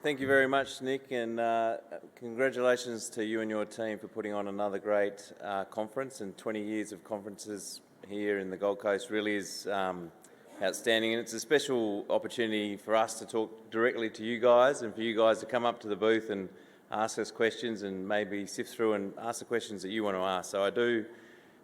Thank you very much, Nick, and congratulations to you and your team for putting on another great conference. And 20 years of conferences here in the Gold Coast really is outstanding, and it's a special opportunity for us to talk directly to you guys and for you guys to come up to the booth and ask us questions and maybe sift through and ask the questions that you want to ask. So I do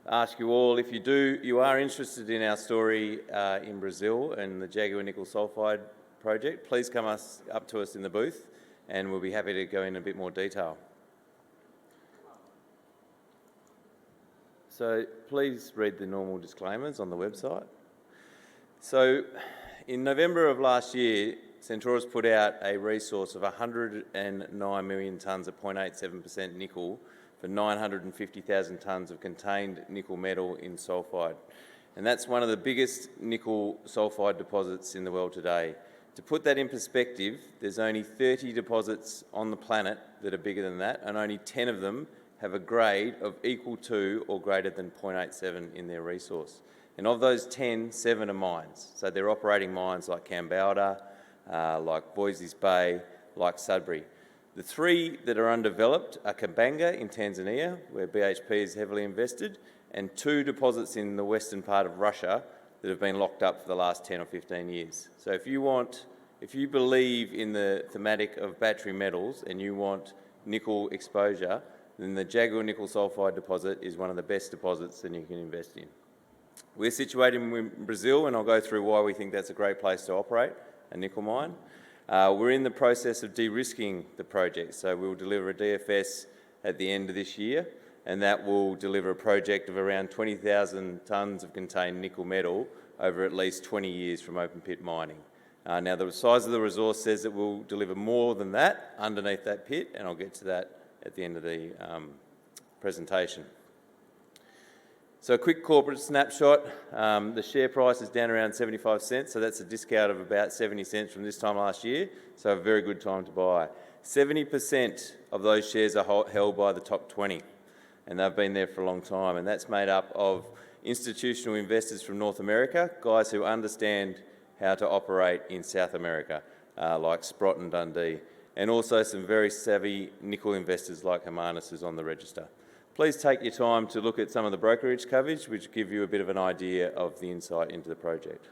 ask you all, if you are interested in our story in Brazil and the Jaguar nickel sulphide project, please come up to us in the booth and we'll be happy to go in a bit more detail. So please read the normal disclaimers on the website. So in November of last year, Centaurus put out a resource of 109 million tonnes of 0.87% nickel for 950,000 tonnes of contained nickel metal in sulphide. And that's one of the biggest nickel sulphide deposits in the world today. To put that in perspective, there's only 30 deposits on the planet that are bigger than that, and only 10 of them have a grade of equal to or greater than 0.87 in their resource. And of those 10, 7 are mines. So they're operating mines like Kambalda, like Voisey's Bay, like Sudbury. The 3 that are undeveloped are Kabanga in Tanzania, where BHP is heavily invested, and 2 deposits in the western part of Russia that have been locked up for the last 10 or 15 years. So if you believe in the thematic of battery metals and you want nickel exposure, then the Jaguar nickel sulphide deposit is one of the best deposits that you can invest in. We're situated in Brazil, and I'll go through why we think that's a great place to operate a nickel mine. We're in the process of de-risking the project, so we'll deliver a DFS at the end of this year, and that will deliver a project of around 20,000 tonnes of contained nickel metal over at least 20 years from open pit mining. Now the size of the resource says it will deliver more than that underneath that pit, and I'll get to that at the end of the presentation. So a quick corporate snapshot. The share price is down around 75 cents, so that's a discount of about 70 cents from this time last year, so a very good time to buy. 70% of those shares are held by the top 20. And they've been there for a long time, and that's made up of institutional investors from North America, guys who understand how to operate in South America, like Sprott and Dundee, and also some very savvy nickel investors like Hermanus, who's on the register. Please take your time to look at some of the brokerage coverage, which give you a bit of an idea of the insight into the project.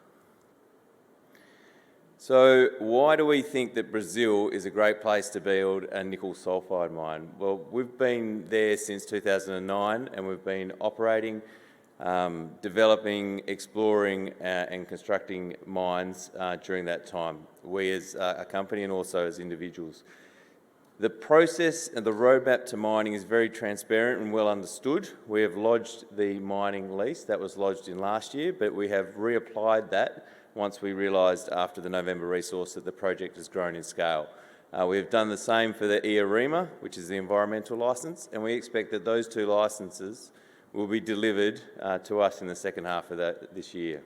So why do we think that Brazil is a great place to build a nickel sulphide mine? Well, we've been there since 2009, and we've been operating, developing, exploring and constructing mines during that time, we as a company and also as individuals. The process and the roadmap to mining is very transparent and well understood. We have lodged the mining lease, that was lodged in last year, but we have reapplied that once we realised after the November resource that the project has grown in scale. We have done the same for the IARIMA, which is the environmental licence, and we expect that those 2 licences will be delivered to us in the second half of this year.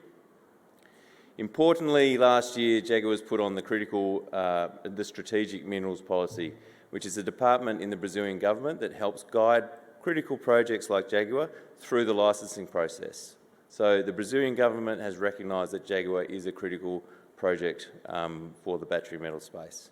Importantly, last year Jaguar was put on the Strategic Minerals Policy, which is a department in the Brazilian government that helps guide critical projects like Jaguar through the licensing process. So the Brazilian government has recognised that Jaguar is a critical project for the battery metal space.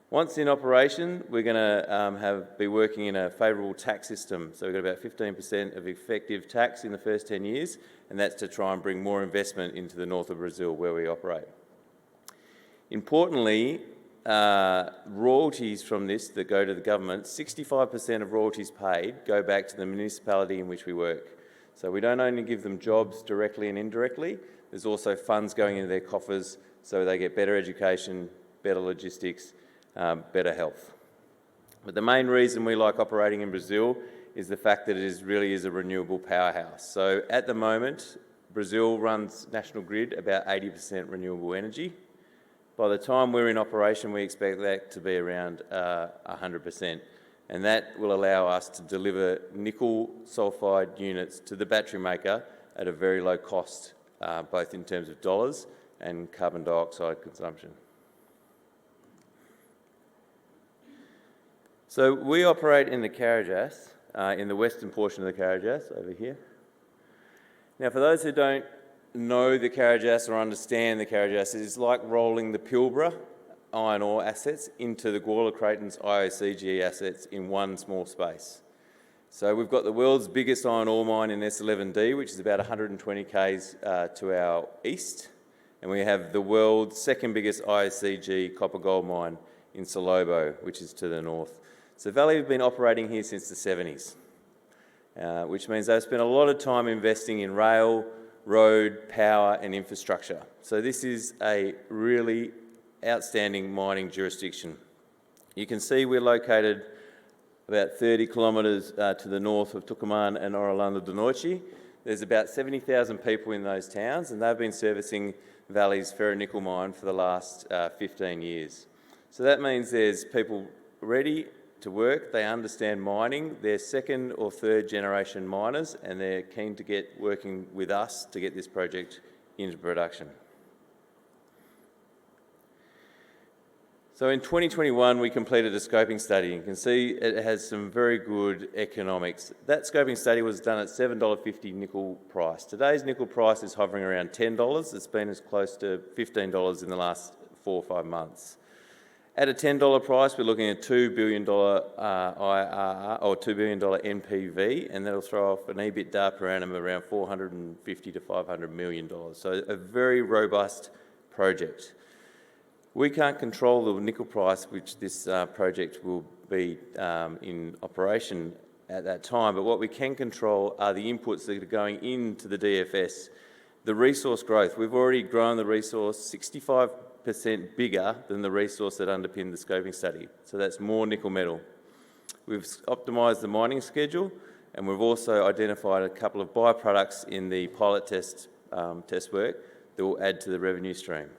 Once in operation, we're going to be working in a favourable tax system. So we've got about 15% of effective tax in the first 10 years, and that's to try and bring more investment into the north of Brazil where we operate. Importantly, royalties from this that go to the government, 65% of royalties paid go back to the municipality in which we work. So we don't only give them jobs directly and indirectly, there's also funds going into their coffers so they get better education, better logistics, better health. But the main reason we like operating in Brazil is the fact that it really is a renewable powerhouse. So at the moment, Brazil runs national grid about 80% renewable energy. By the time we're in operation, we expect that to be around 100%. And that will allow us to deliver nickel sulphide units to the battery maker at a very low cost, both in terms of dollars and carbon dioxide consumption. So we operate in the Carajás, in the western portion of the Carajás, over here. Now, for those who don't know the Carajás or understand the Carajás, it's like rolling the Pilbara iron ore assets into the Gawler Creighton's IOCG assets in one small space. So we've got the world's biggest iron ore mine in S11D, which is about 120 k's to our east, and we have the world's second biggest IOCG copper gold mine in Salobo, which is to the north. So Valley have been operating here since the 70s, which means they've spent a lot of time investing in rail, road, power and infrastructure. So this is a really outstanding mining jurisdiction. You can see we're located about 30 kilometres to the north of Tucumán and Orlando do Norte. There's about 70,000 people in those towns, and they've been servicing Valley's ferronickel mine for the last 15 years. So that means there's people ready to work, they understand mining, they're second or third generation miners, and they're keen to get working with us to get this project into production. So in 2021, we completed a scoping study. You can see it has some very good economics. That scoping study was done at $7.50 nickel price. Today's nickel price is hovering around $10. It's been as close to $15 in the last 4 or 5 months. At a $10 price, we're looking at $2 billion IRR or $2 billion NPV, and that'll throw off an EBITDA per annum of around $450 to $500 million. So a very robust project. We can't control the nickel price, which this project will be in operation at that time, but what we can control are the inputs that are going into the DFS. The resource growth, we've already grown the resource 65% bigger than the resource that underpinned the scoping study. So that's more nickel metal. We've optimised the mining schedule, and we've also identified a couple of byproducts in the pilot test work that will add to the revenue stream.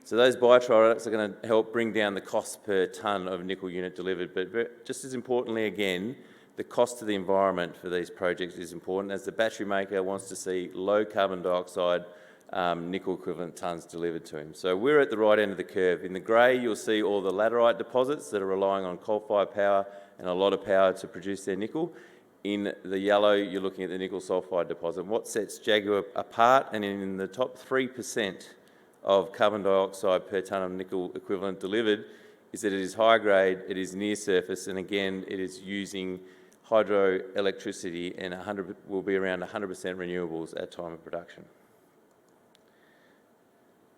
So those byproducts are going to help bring down the cost per tonne of nickel unit delivered, but just as importantly again, the cost to the environment for these projects is important, as the battery maker wants to see low carbon dioxide nickel equivalent tonnes delivered to him. So we're at the right end of the curve. In the grey, you'll see all the laterite deposits that are relying on coal-fired power and a lot of power to produce their nickel. In the yellow, you're looking at the nickel sulphide deposit. What sets Jaguar apart, and in the top 3% of carbon dioxide per tonne of nickel equivalent delivered, is that it is high grade, it is near surface, and again, it is using hydroelectricity, and will be around 100% renewables at time of production.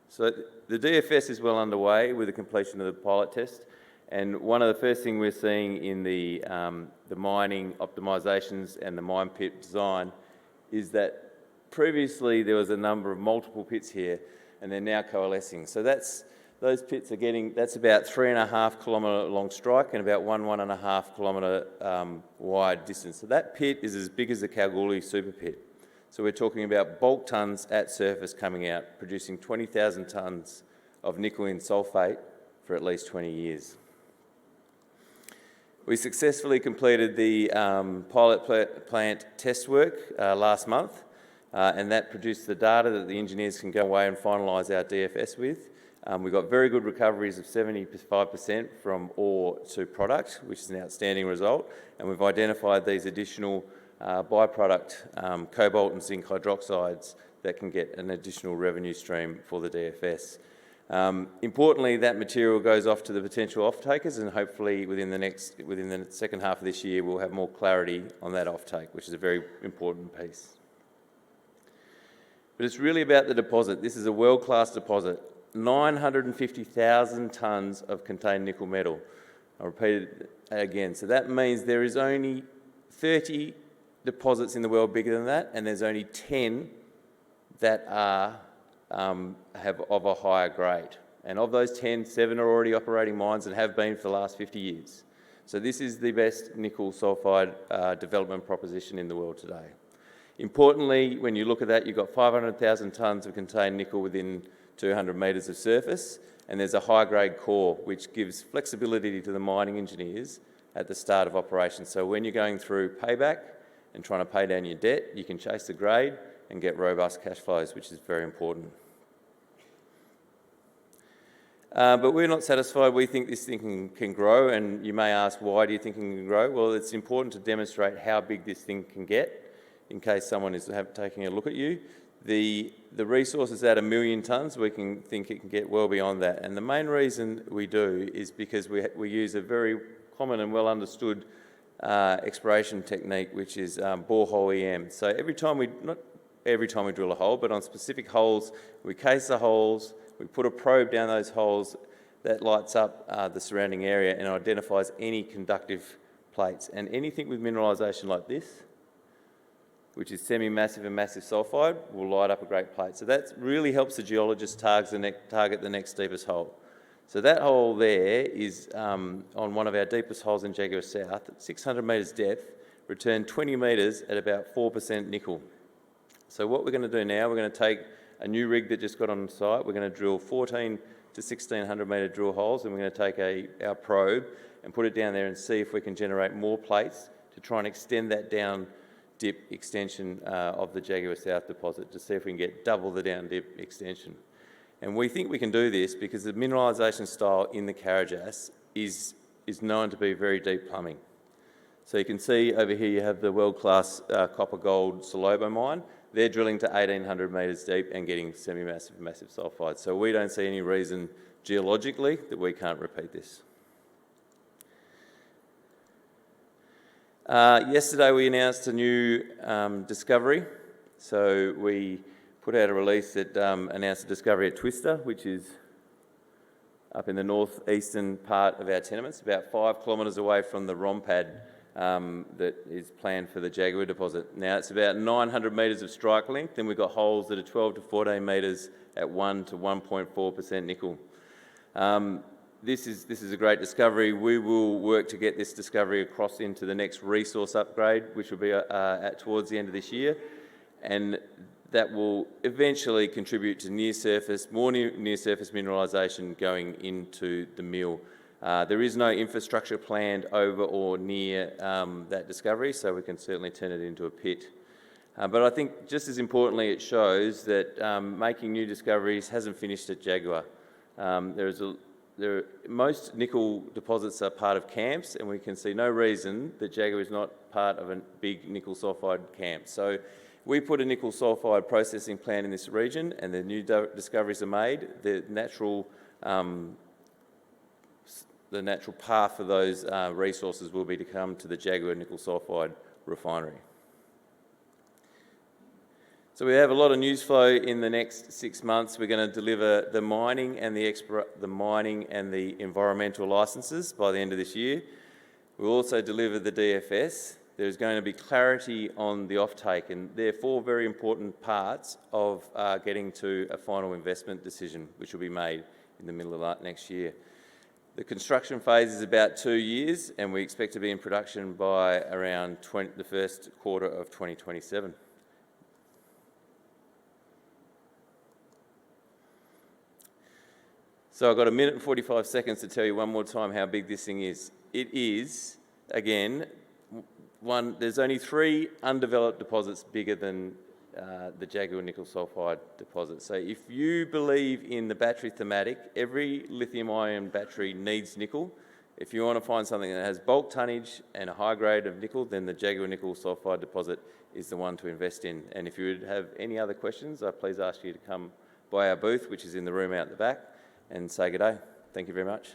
So the DFS is well underway with the completion of the pilot test, and one of the first things we're seeing in the mining optimisations and the mine pit design is that previously there was a number of multiple pits here, and they're now coalescing. So those pits are that's about 3.5 kilometre long strike and about 1.5 kilometre wide distance. So that pit is as big as the Kalgoorlie super pit. So we're talking about bulk tonnes at surface coming out, producing 20,000 tonnes of nickel in sulphate for at least 20 years. We successfully completed the pilot plant test work last month, and that produced the data that the engineers can go away and finalise our DFS with. We got very good recoveries of 75% from ore to product, which is an outstanding result, and we've identified these additional byproduct cobalt and zinc hydroxides that can get an additional revenue stream for the DFS. Importantly, that material goes off to the potential off-takers, and hopefully within the second half of this year we'll have more clarity on that off-take, which is a very important piece. But it's really about the deposit. This is a world-class deposit. 950,000 tonnes of contained nickel metal. I'll repeat it again. So that means there is only 30 deposits in the world bigger than that, and there's only 10 that have of a higher grade. And of those 10, 7 are already operating mines and have been for the last 50 years. So this is the best nickel sulphide development proposition in the world today. Importantly, when you look at that, you've got 500,000 tonnes of contained nickel within 200 metres of surface, and there's a high-grade core which gives flexibility to the mining engineers at the start of operation. So when you're going through payback and trying to pay down your debt, you can chase the grade and get robust cash flows, which is very important. But we're not satisfied. We think this thing can grow, and you may ask, why do you think it can grow? Well, it's important to demonstrate how big this thing can get in case someone is taking a look at you. The resource is at 1 million tonnes. We can think it can get well beyond that. And the main reason we do is because we use a very common and well understood exploration technique, which is borehole EM. So not every time we drill a hole, but on specific holes, we case the holes, we put a probe down those holes that lights up the surrounding area and identifies any conductive plates. And anything with mineralisation like this, which is semi-massive and massive sulphide, will light up a great plate. So that really helps the geologist target the next deepest hole. So that hole there is on one of our deepest holes in Jaguar South at 600 metres depth, returned 20 metres at about 4% nickel. So what we're going to do now, we're going to take a new rig that just got on site, we're going to drill 14 to 1600 metre drill holes, and we're going to take our probe and put it down there and see if we can generate more plates to try and extend that down dip extension of the Jaguar South deposit to see if we can get double the down dip extension. And we think we can do this because the mineralisation style in the Carajás is known to be very deep plumbing. So you can see over here you have the world-class copper gold Salobo mine. They're drilling to 1800 metres deep and getting semi-massive, massive sulphides. So we don't see any reason geologically that we can't repeat this. Yesterday we announced a new discovery. So we put out a release that announced a discovery at Twister, which is up in the northeastern part of our tenements, about 5 kilometres away from the ROM pad that is planned for the Jaguar deposit. Now it's about 900 metres of strike length, and we've got holes that are 12 to 14 metres at 1 to 1.4% nickel. This is a great discovery. We will work to get this discovery across into the next resource upgrade, which will be towards the end of this year, and that will eventually contribute to more near-surface mineralisation going into the mill. There is no infrastructure planned over or near that discovery, so we can certainly turn it into a pit. But I think just as importantly, it shows that making new discoveries hasn't finished at Jaguar. Most nickel deposits are part of camps, and we can see no reason that Jaguar is not part of a big nickel sulphide camp. So we put a nickel sulphide processing plant in this region, and the new discoveries are made. The natural path for those resources will be to come to the Jaguar nickel sulphide refinery. So we have a lot of news flow in the next 6 months. We're going to deliver the mining and the environmental licences by the end of this year. We'll also deliver the DFS. There's going to be clarity on the offtake, and there are 4 very important parts of getting to a final investment decision, which will be made in the middle of next year. The construction phase is about 2 years, and we expect to be in production by around the first quarter of 2027. So I've got 1 minute and 45 seconds to tell you one more time how big this thing is. It is, again, there's only 3 undeveloped deposits bigger than the Jaguar nickel sulphide deposit. So if you believe in the battery thematic, every lithium-ion battery needs nickel. If you want to find something that has bulk tonnage and a high grade of nickel, then the Jaguar nickel sulphide deposit is the one to invest in. And if you would have any other questions, I please ask you to come by our booth, which is in the room out the back, and say good day. Thank you very much.